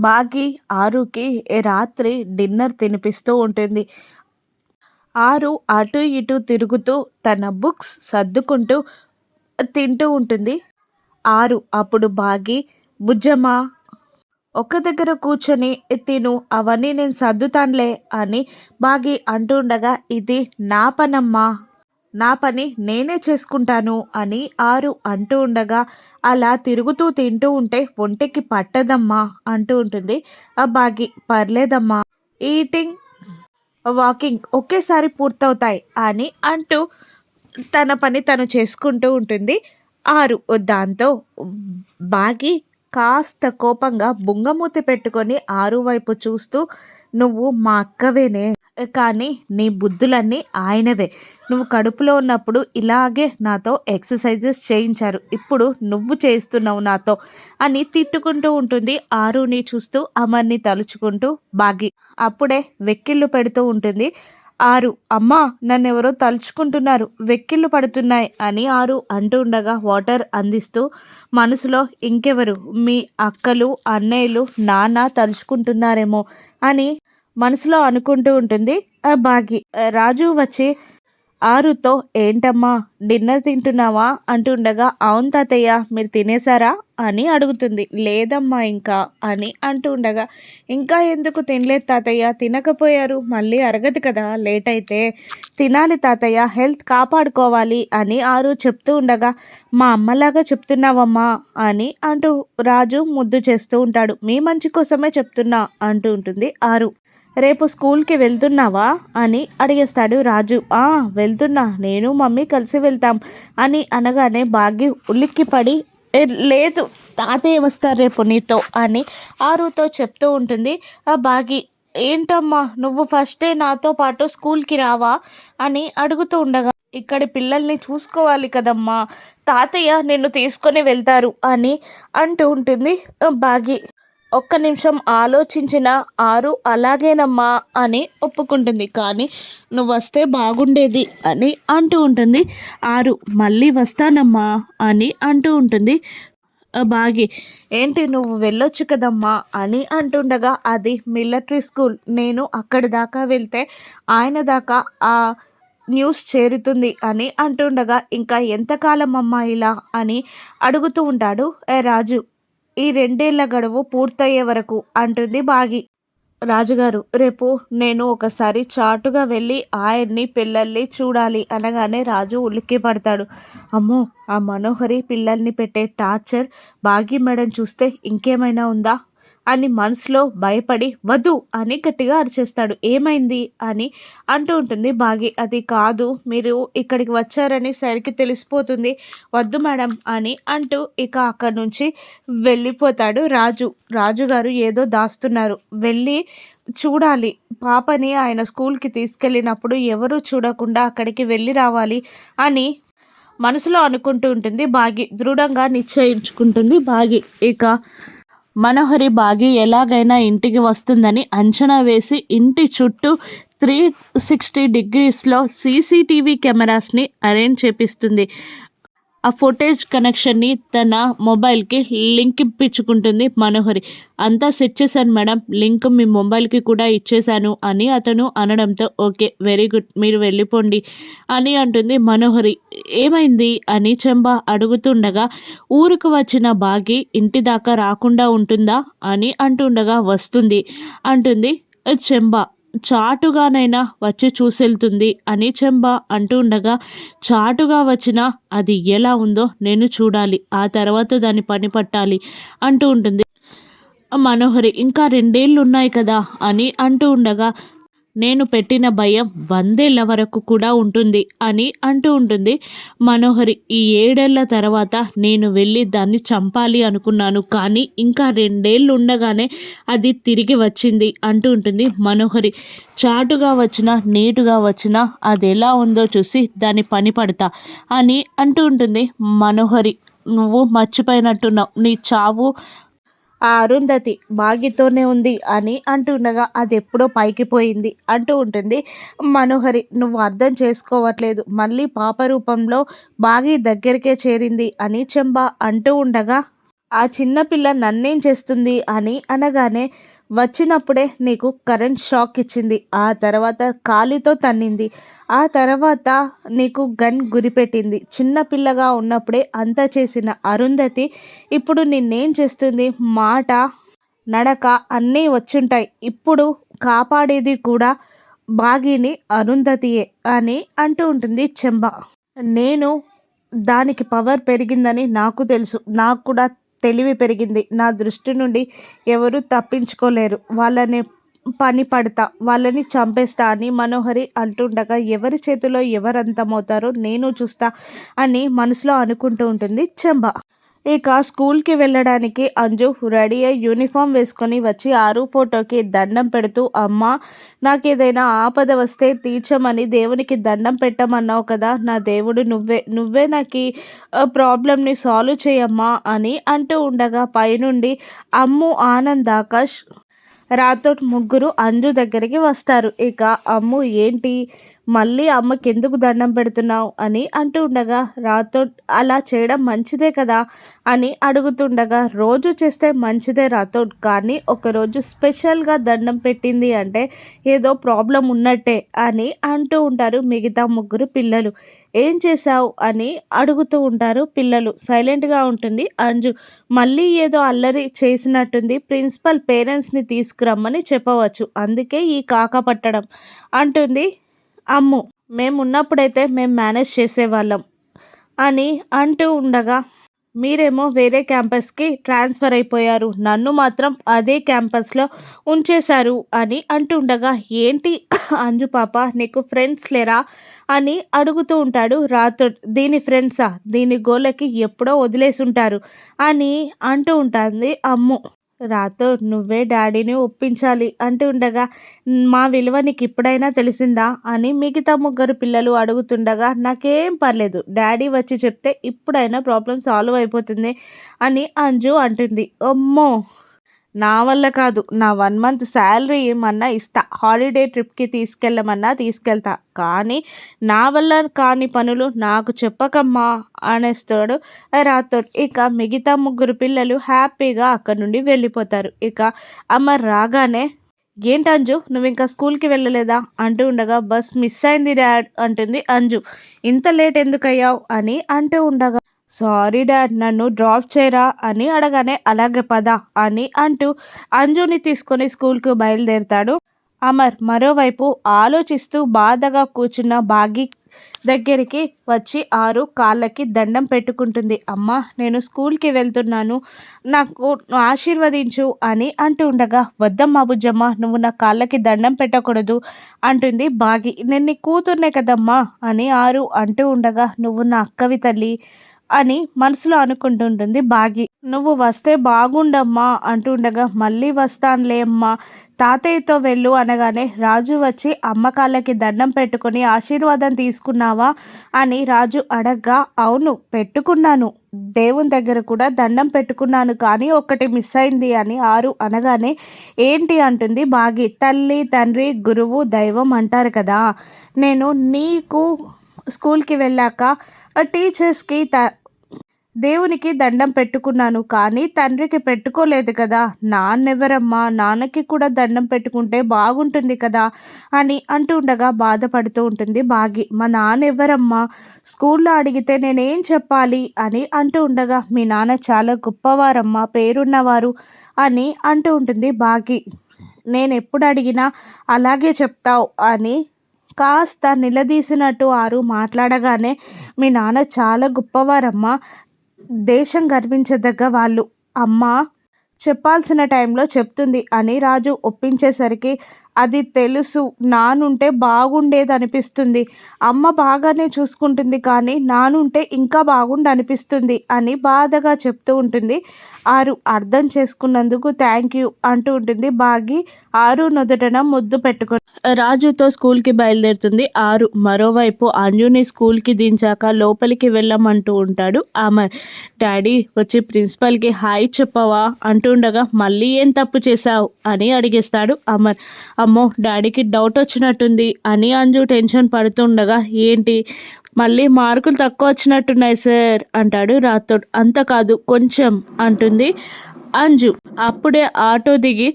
బాగి ఆరుకి రాత్రి డిన్నర్ తినిపిస్తూ ఉంటుంది. ఆరు అటు ఇటు తిరుగుతూ తన బుక్స్ సర్దుకుంటూ తింటూ ఉంటుంది. ఆరు అప్పుడు బాగి బుజ్జమ్మ ఒక్క దగ్గర కూర్చొని తిను, అవన్నీ నేను సర్దుతానులే అని బాగి అంటూ ఉండగా, ఇది నా పనమ్మా, నా పని నేనే చేసుకుంటాను అని ఆరు అంటూ ఉండగా, అలా తిరుగుతూ తింటూ ఉంటే ఒంటికి పట్టదమ్మా అంటూ ఉంటుంది. ఆ బాగి పర్లేదమ్మా, ఈటింగ్ వాకింగ్ ఒకేసారి పూర్తవుతాయి అని అంటూ తన పని తను చేసుకుంటూ ఉంటుంది. ఆరు దాంతో బాగి కాస్త కోపంగా బుంగమూతి పెట్టుకొని ఆరు వైపు చూస్తూ, నువ్వు మా అక్కవేనే, కానీ నీ బుద్ధులన్నీ ఆయనవే. నువ్వు కడుపులో ఉన్నప్పుడు ఇలాగే నాతో ఎక్సర్సైజెస్ చేయించారు, ఇప్పుడు నువ్వు చేస్తున్నావు నాతో అని తిట్టుకుంటూ ఉంటుంది. ఆరుని చూస్తూ అమర్ని తలుచుకుంటూ బాగి అప్పుడే వెక్కిళ్ళు పెడుతూ ఉంటుంది. ఆరు, అమ్మా నన్నెవరో తలుచుకుంటున్నారు, వెక్కిళ్ళు పడుతున్నాయి అని ఆరు అంటూ ఉండగా వాటర్ అందిస్తూ మనసులో, ఇంకెవరు, మీ అక్కలు అన్నయ్యలు నాన్న తలుచుకుంటున్నారేమో అని మనసులో అనుకుంటూ ఉంటుంది. బాగి రాజు వచ్చి ఆరుతో, ఏంటమ్మా డిన్నర్ తింటున్నావా అంటుండగా, అవును తాతయ్య మీరు తినేశారా అని అడుగుతుంది. లేదమ్మా ఇంకా అని అంటూ ఉండగా, ఇంకా ఎందుకు తినలేదు తాతయ్య, తినకపోయారు మళ్ళీ అరగదు కదా లేట్ అయితే, తినాలి తాతయ్య, హెల్త్ కాపాడుకోవాలి అని ఆరు చెప్తూ ఉండగా, మా అమ్మలాగా చెప్తున్నావమ్మా అని అంటూ రాజు ముద్దు చేస్తూ ఉంటాడు. మీ మంచి కోసమే చెప్తున్నా అంటూ ఉంటుంది ఆరు. రేపు స్కూల్కి వెళ్తున్నావా అని అడిగేస్తాడు రాజు. వెళ్తున్నా, నేను మమ్మీ కలిసి వెళ్తాం అని అనగానే బాగి ఉలిక్కిపడి, లేదు తాతయ్య వస్తారు రేపు నీతో అని ఆరుతో చెప్తూ ఉంటుంది. ఆ బాగి, ఏంటమ్మా నువ్వు ఫస్టే నాతో పాటు స్కూల్కి రావా అని అడుగుతూ ఉండగా, ఇక్కడి పిల్లల్ని చూసుకోవాలి కదమ్మా, తాతయ్య నిన్ను తీసుకొని వెళ్తారు అని అంటూ ఉంటుంది బాగి. ఒక్క నిమిషం ఆలోచించిన ఆరు, అలాగేనమ్మా అని ఒప్పుకుంటుంది. కానీ నువ్వు వస్తే బాగుండేది అని అంటూ ఉంటుంది. ఆరు, మళ్ళీ వస్తానమ్మా అని అంటూ ఉంటుంది బాగి. ఏంటి నువ్వు వెళ్ళొచ్చు కదమ్మా అని అంటుండగా, అది మిలిటరీ స్కూల్, నేను అక్కడి దాకా వెళ్తే ఆయన దాకా ఆ న్యూస్ చేరుతుంది అని అంటుండగా, ఇంకా ఎంతకాలం అమ్మా ఇలా అని అడుగుతూ ఉంటాడు రాజు. ఈ 2 ఏళ్ల గడువు పూర్తయ్యే వరకు అంటుంది బాగి. రాజుగారు, రేపు నేను ఒకసారి చాటుగా వెళ్ళి ఆయన్ని పిల్లల్ని చూడాలి అనగానే రాజు ఉలిక్కి పడతాడు. అమ్మో, ఆ మనోహరి పిల్లల్ని పెట్టే టార్చర్ బాగి మేడం చూస్తే ఇంకేమైనా ఉందా అని మనసులో భయపడి, వద్దు అని గట్టిగా అరిచేస్తాడు. ఏమైంది అని అంటూ ఉంటుంది బాగి. అది కాదు, మీరు ఇక్కడికి వచ్చారని సరికి తెలిసిపోతుంది, వద్దు మేడం అని అంటూ ఇక అక్కడి నుంచి వెళ్ళిపోతాడు రాజు. రాజుగారు ఏదో దాస్తున్నారు, వెళ్ళి చూడాలి, పాపని ఆయన స్కూల్కి తీసుకెళ్ళినప్పుడు ఎవరూ చూడకుండా అక్కడికి వెళ్ళి రావాలి అని మనసులో అనుకుంటూ ఉంటుంది బాగి. దృఢంగా నిశ్చయించుకుంటుంది బాగి. ఇక మనోహరి బాగి ఎలాగైనా ఇంటికి వస్తుందని అంచనా వేసి ఇంటి చుట్టూ 360 డిగ్రీస్లో సీసీటీవీ కెమెరాస్ని అరేంజ్ చేపిస్తుంది. ఆ ఫుటేజ్ కనెక్షన్ని తన మొబైల్కి లింక్ ఇప్పించుకుంటుంది మనోహరి. అంతా సెట్ చేశాను మేడం, లింక్ మీ మొబైల్కి కూడా ఇచ్చేశాను అని అతను అనడంతో, ఓకే వెరీ గుడ్, మీరు వెళ్ళిపోండి అని అంటుంది మనోహరి. ఏమైంది అని చెంబ అడుగుతుండగా, ఊరికి వచ్చిన బాగి ఇంటి దాకా రాకుండా ఉంటుందా అని అంటుండగా, వస్తుంది అంటుంది చెంబ. చాటుగానైనా వచ్చి చూసెళ్తుంది అని చెంబ అంటూ ఉండగా, చాటుగా వచ్చినా అది ఎలా ఉందో నేను చూడాలి, ఆ తర్వాత దాన్ని పని పట్టాలి అంటూ ఉంటుంది మనోహరి. ఇంకా 2 ఏళ్ళు ఉన్నాయి కదా అని అంటూ ఉండగా, నేను పెట్టిన భయం 100 ఏళ్ల వరకు కూడా ఉంటుంది అని అంటూ ఉంటుంది మనోహరి. ఈ 7 ఏళ్ల తర్వాత నేను వెళ్ళి దాన్ని చంపాలి అనుకున్నాను, కానీ ఇంకా 2 ఏళ్ళు ఉండగానే అది తిరిగి వచ్చింది అంటూ ఉంటుంది మనోహరి. చాటుగా వచ్చినా నీటుగా వచ్చినా అది ఎలా ఉందో చూసి దాన్ని పని పడతా అని అంటూ ఉంటుంది మనోహరి. నువ్వు మర్చిపోయినట్టున్నావు, నీ చావు ఆ అరుంధతి బాగితోనే ఉంది అని అంటుండగా, అది ఎప్పుడో పైకి పోయింది అంటూ ఉంటుంది మనోహరి. నువ్వు అర్థం చేసుకోవట్లేదు, మళ్ళీ పాప రూపంలో బాగి దగ్గరికే చేరింది అని చెంబ అంటూ ఉండగా, ఆ చిన్న పిల్ల నన్నేం చేస్తుంది అని అనగానే, వచ్చినప్పుడే నీకు కరెంట్ షాక్ ఇచ్చింది, ఆ తర్వాత కాలితో తన్నింది, ఆ తర్వాత నీకు గన్ గురిపెట్టింది, చిన్న పిల్లగా ఉన్నప్పుడే అంతా చేసిన అరుంధతి ఇప్పుడు నిన్నేం చేస్తుంది, మాట నడక అన్నీ వచ్చుంటాయి, ఇప్పుడు కాపాడేది కూడా బాగిని అరుంధతియే అని అంటూ ఉంటుంది చెంబ. నేను దానికి పవర్ పెరిగిందని నాకు తెలుసు, నాకు కూడా తెలివి పెరిగింది, నా దృష్టి నుండి ఎవరు తప్పించుకోలేరు, వాళ్ళని పని పడతా, వాళ్ళని చంపేస్తా అని మనోహరి అంటుండగా ఎవరి చేతిలో ఎవరు అంతమవుతారో నేను చూస్తా అని మనసులో అనుకుంటూ ఉంటుంది చెంబ. ఇక స్కూల్కి వెళ్ళడానికి అంజు రెడీ అయ్యి యూనిఫామ్ వేసుకొని వచ్చి ఆరు ఫోటోకి దండం పెడుతూ, అమ్మ నాకేదైనా ఆపద వస్తే తీర్చమని దేవునికి దండం పెట్టమన్నావు కదా, నా దేవుడు నువ్వే నాకు ఈ ప్రాబ్లమ్ని సాల్వ్ చేయమ్మా అని అంటూ ఉండగా పైనుండి అమ్ము, ఆనంద్, ఆకాష్, రాథోడ్ ముగ్గురు అంజు దగ్గరికి వస్తారు. ఇక అమ్ము ఏంటి మళ్ళీ అమ్మకి ఎందుకు దండం పెడుతున్నావు అని అంటూ ఉండగా, రాథోడ్ అలా చేయడం మంచిదే కదా అని అడుగుతుండగా, రోజు చేస్తే మంచిదే రాథోడ్, కానీ ఒకరోజు స్పెషల్గా దండం పెట్టింది అంటే ఏదో ప్రాబ్లం ఉన్నట్టే అని అంటూ ఉంటారు మిగతా ముగ్గురు పిల్లలు. ఏం చేశావు అని అడుగుతూ ఉంటారు పిల్లలు. సైలెంట్గా ఉంటుంది అంజు. మళ్ళీ ఏదో అల్లరి చేసినట్టుంది, ప్రిన్సిపల్ పేరెంట్స్ని తీసుకురమ్మని చెప్పవచ్చు, అందుకే ఈ కాక పట్టడం అంటుంది అమ్ము. మేమున్నప్పుడైతే మేము మేనేజ్ చేసేవాళ్ళం అని అంటూ ఉండగా, మీరేమో వేరే క్యాంపస్కి ట్రాన్స్ఫర్ అయిపోయారు, నన్ను మాత్రం అదే క్యాంపస్లో ఉంచేశారు అని అంటుండగా, ఏంటి అంజు పాప నీకు ఫ్రెండ్స్ లేరా అని అడుగుతూ ఉంటాడు రాథోడ్. దీని ఫ్రెండ్సా, దీని గోలకి ఎప్పుడో వదిలేసి ఉంటారు అని అంటూ ఉంటుంది అమ్ము. రాథోడ్ నువ్వే డాడీని ఒప్పించాలి అంటూ ఉండగా, మా విలువ నీకు ఇప్పుడైనా తెలిసిందా అని మిగతా ముగ్గురు పిల్లలు అడుగుతుండగా, నాకేం పర్లేదు, డాడీ వచ్చి చెప్తే ఇప్పుడైనా ప్రాబ్లం సాల్వ్ అయిపోతుంది అని అంజు అంటుంది. అమ్మో నా వల్ల కాదు, నా 1 మంత్ శాలరీ ఏమన్నా ఇస్తా, హాలిడే ట్రిప్కి తీసుకెళ్ళమన్నా తీసుకెళ్తా, కానీ నా వల్ల కాని పనులు నాకు చెప్పకమ్మా అనేస్తాడు రాథోడ్. ఇక మిగతా ముగ్గురు పిల్లలు హ్యాపీగా అక్కడి నుండి వెళ్ళిపోతారు. ఇక అమర్ రాగానే, ఏంటంజు నువ్వు ఇంకా స్కూల్కి వెళ్ళలేదా అంటూ ఉండగా, బస్ మిస్ అయింది డాడ్ అంటుంది అంజు. ఇంత లేట్ ఎందుకు అయ్యావు అని అంటూ ఉండగా, సారీ డాడ్ నన్ను డ్రాప్ చేయరా అని అడగానే, అలాగే పద అని అంటూ అంజుని తీసుకొని స్కూల్కు బయలుదేరుతాడు అమర్. మరోవైపు ఆలోచిస్తూ బాధగా కూర్చున్న బాగి దగ్గరికి వచ్చి ఆరు కాళ్ళకి దండం పెట్టుకుంటుంది. అమ్మ నేను స్కూల్కి వెళ్తున్నాను, నాకు ఆశీర్వదించు అని అంటూ ఉండగా, వద్దమ్మా బుజ్జమ్మ నువ్వు నా కాళ్ళకి దండం పెట్టకూడదు అంటుంది బాగి. నేను నీ కూతుర్నే కదమ్మా అని ఆరు అంటూ ఉండగా, నువ్వు నా అక్కవి తల్లి అని మనసులో అనుకుంటుంటుంది బాగి. నువ్వు వస్తే బాగుండమ్మా అంటూ ఉండగా, మళ్ళీ వస్తానులే అమ్మా, తాతయ్యతో వెళ్ళు అనగానే రాజు వచ్చి అమ్మ కాళ్ళకి దండం పెట్టుకొని ఆశీర్వాదం తీసుకున్నావా అని రాజు అడగ్గా, అవును పెట్టుకున్నాను, దేవుని దగ్గర కూడా దండం పెట్టుకున్నాను, కానీ ఒకటి మిస్ అయింది అని ఆరు అనగానే, ఏంటి అంటుంది బాగి. తల్లి తండ్రి గురువు దైవం అంటారు కదా, నేను నీకు స్కూల్కి వెళ్ళాక టీచర్స్కి దేవునికి దండం పెట్టుకున్నాను, కానీ తండ్రికి పెట్టుకోలేదు కదా, నాన్నెవరమ్మా, నాన్నకి కూడా దండం పెట్టుకుంటే బాగుంటుంది కదా అని అంటూ ఉండగా బాధపడుతూ ఉంటుంది బాగి. మా నాన్న ఎవరమ్మా, స్కూల్లో అడిగితే నేనేం చెప్పాలి అని అంటూ ఉండగా, మీ నాన్న చాలా గొప్పవారమ్మా, పేరున్నవారు అని అంటూ ఉంటుంది బాగి. నేను ఎప్పుడు అడిగినా అలాగే చెప్తావు అని కాస్త నిలదీసినట్టు ఆరు మాట్లాడగానే, మీ నాన్న చాలా గొప్పవారమ్మా, దేశం గర్వించదగ్గ వాళ్ళు, అమ్మ చెప్పాల్సిన టైంలో చెప్తుంది అని రాజు ఒప్పించేసరికి, అది తెలుసు, నానుంటే బాగుండేది అనిపిస్తుంది, అమ్మ బాగానే చూసుకుంటుంది కానీ నానుంటే ఇంకా అనిపిస్తుంది అని బాధగా చెప్తూ ఉంటుంది ఆరు. అర్థం చేసుకున్నందుకు థ్యాంక్ యూ అంటూ ఉంటుంది బాగి ఆరు నుదుటన ముద్దు పెట్టుకొని. రాజుతో స్కూల్కి బయలుదేరుతుంది ఆరు. మరోవైపు అంజుని స్కూల్కి దించాక లోపలికి వెళ్ళమంటూ ఉంటాడు అమర్. డాడీ వచ్చి ప్రిన్సిపల్కి హాయ్ చెప్పవా అంటుండగా, మళ్ళీ ఏం తప్పు చేశావు అని అడిగేస్తాడు అమర్. అమ్మో డాడీకి డౌట్ వచ్చినట్టుంది అని అంజు టెన్షన్ పడుతుండగా, ఏంటి మళ్ళీ మార్కులు తక్కువ వచ్చినట్టున్నాయి సార్ అంటాడు రాథోడ్. అంత కాదు కొంచెం అంటుంది అంజు. అప్పుడే ఆటో దిగి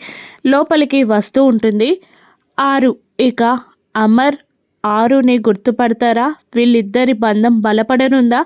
లోపలికి వస్తూ ఉంటుంది ఆరు. ఇక అమర్ ఆరుని గుర్తుపడతారా? వీళ్ళిద్దరి బంధం బలపడనుందా?